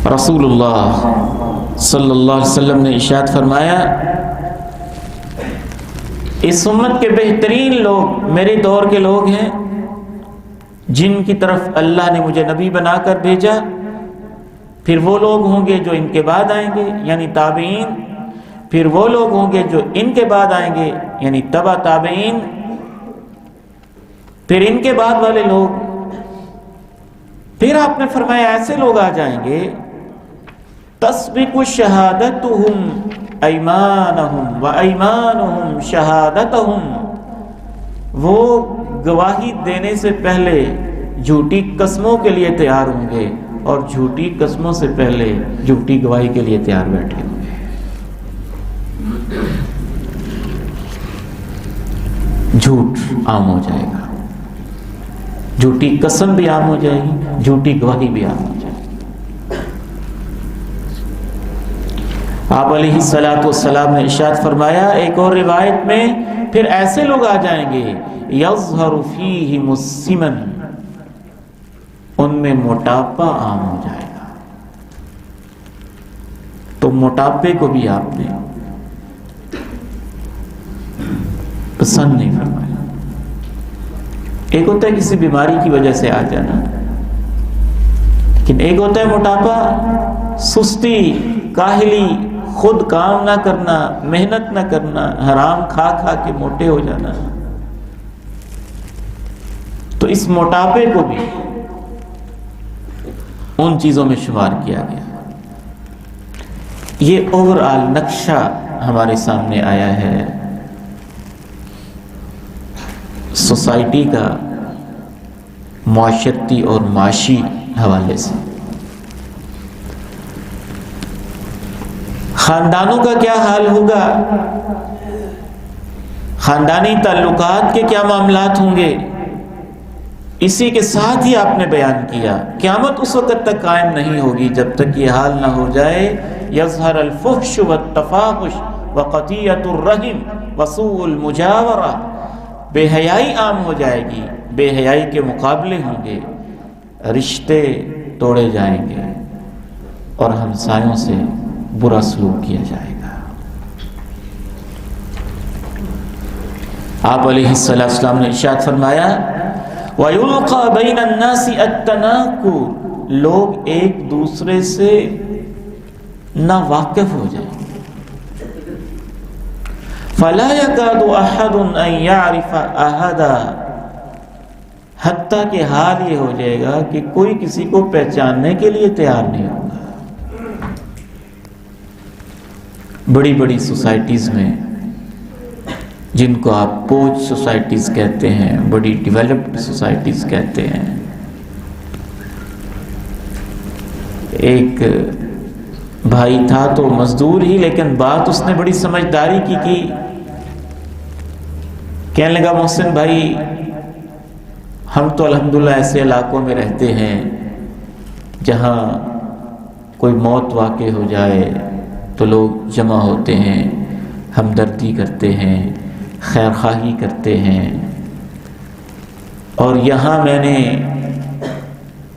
رسول اللہ صلی اللہ علیہ وسلم نے ارشاد فرمایا، اس امت کے بہترین لوگ میرے دور کے لوگ ہیں جن کی طرف اللہ نے مجھے نبی بنا کر بھیجا، پھر وہ لوگ ہوں گے جو ان کے بعد آئیں گے یعنی تابعین، پھر وہ لوگ ہوں گے جو ان کے بعد آئیں گے یعنی تبع تابعین، پھر ان کے بعد والے لوگ، پھر آپ نے فرمایا ایسے لوگ آ جائیں گے تسبق شہادتہم ایمانہم و ایمانہم شہادتہم، وہ گواہی دینے سے پہلے جھوٹی قسموں کے لیے تیار ہوں گے اور جھوٹی قسموں سے پہلے جھوٹی گواہی کے لیے تیار بیٹھے ہوں گے۔ جھوٹ عام ہو جائے گا، جھوٹی قسم بھی عام ہو جائے گی، جھوٹی گواہی بھی عام ہو جائے گی۔ آپ علیہ الصلوۃ والسلام نے ارشاد فرمایا ایک اور روایت میں، پھر ایسے لوگ آ جائیں گے یظہر فیہم السمن، ان میں موٹاپا عام ہو جائے گا۔ تو موٹاپے کو بھی آپ نے پسند نہیں فرمایا۔ ایک ہوتا ہے کسی بیماری کی وجہ سے آ جانا، لیکن ایک ہوتا ہے موٹاپا، سستی، کاہلی، خود کام نہ کرنا، محنت نہ کرنا، حرام کھا کھا کے موٹے ہو جانا۔ تو اس موٹاپے کو بھی ان چیزوں میں شمار کیا گیا۔ یہ اوور آل نقشہ ہمارے سامنے آیا ہے سوسائٹی کا معاشرتی اور معاشی حوالے سے۔ خاندانوں کا کیا حال ہوگا، خاندانی تعلقات کے کیا معاملات ہوں گے، اسی کے ساتھ ہی آپ نے بیان کیا قیامت اس وقت تک قائم نہیں ہوگی جب تک یہ حال نہ ہو جائے یظہر الفحش والتفاحش وقطیعۃ الرحم وسوء المجاورہ، بے حیائی عام ہو جائے گی، بے حیائی کے مقابلے ہوں گے، رشتے توڑے جائیں گے اور ہمسایوں سے برا سلوک کیا جائے گا۔ آپ علیہ السلام نے ارشاد فرمایا وَيُلْقَى بَيْنَ النَّاسِ التَّنَاكُرُ، لوگ ایک دوسرے سے ناواقف ہو جائیں گے۔ فَلَا يَكَادُ أَحَدٌ أَن يَعْرِفَ أَحَدًا، حتیٰ کہ حال یہ ہو جائے گا کہ کوئی کسی کو پہچاننے کے لیے تیار نہیں ہوگا۔ بڑی بڑی سوسائٹیز میں جن کو آپ پوچھ سوسائٹیز کہتے ہیں، بڑی ڈیولپڈ سوسائٹیز کہتے ہیں، ایک بھائی تھا تو مزدور ہی، لیکن بات اس نے بڑی سمجھداری کی کہنے لگا محسن بھائی ہم تو الحمدللہ ایسے علاقوں میں رہتے ہیں جہاں کوئی موت واقع ہو جائے تو لوگ جمع ہوتے ہیں، ہمدردی کرتے ہیں، خیر خواہی کرتے ہیں، اور یہاں میں نے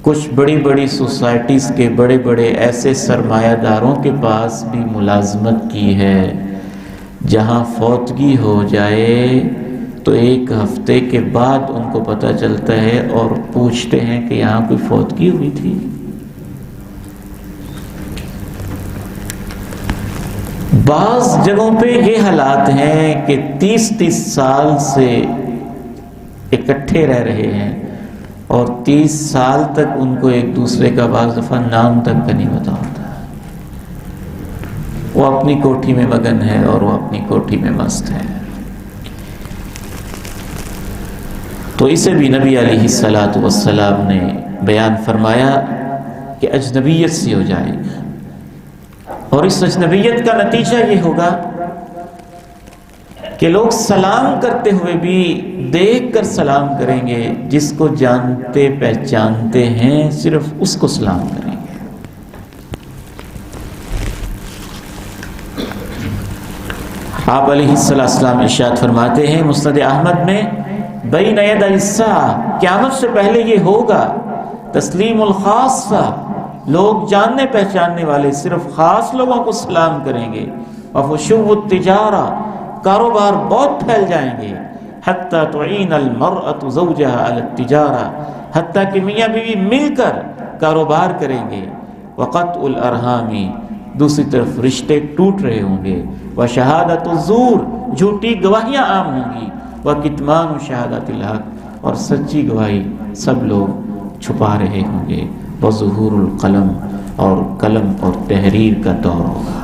کچھ بڑی بڑی سوسائٹیز کے بڑے بڑے ایسے سرمایہ داروں کے پاس بھی ملازمت کی ہے جہاں فوتگی ہو جائے تو ایک ہفتے کے بعد ان کو پتہ چلتا ہے اور پوچھتے ہیں کہ یہاں کوئی فوتگی ہوئی تھی۔ بعض جگہوں پہ یہ حالات ہیں کہ 30 سال سے اکٹھے رہ رہے ہیں اور 30 سال تک ان کو ایک دوسرے کا بعض دفعہ نام تک کا نہیں پتا ہوتا۔ وہ اپنی کوٹھی میں مگن ہے اور وہ اپنی کوٹھی میں مست ہے۔ تو اسے بھی نبی علیہ الصلوۃ والسلام نے بیان فرمایا کہ اجنبیت سی ہو جائے گی، اور اس اجنبیت کا نتیجہ یہ ہوگا کہ لوگ سلام کرتے ہوئے بھی دیکھ کر سلام کریں گے، جس کو جانتے پہچانتے ہیں صرف اس کو سلام کریں گے۔ آپ علیہ السلام ارشاد فرماتے ہیں مسند احمد میں بین ید الساعہ، قیامت سے پہلے یہ ہوگا تسلیم الخاصہ، لوگ جاننے پہچاننے والے صرف خاص لوگوں کو سلام کریں گے. وفشو التجارہ، کاروبار بہت پھیل جائیں گے. حتیٰ تعین المرأة زوجها علی التجارہ، حتیٰ کہ میاں بیوی مل کر کاروبار کریں گے. وقطع الارحام، دوسری طرف رشتے ٹوٹ رہے ہوں گے. وشہادۃ الزور، جھوٹی گواہیاں عام ہوں گی. وکتمان شہادۃ الحق، اور سچی گواہی سب لوگ چھپا رہے ہوں گے. وظہور القلم، اور قلم اور تحریر کا دور ہوگا.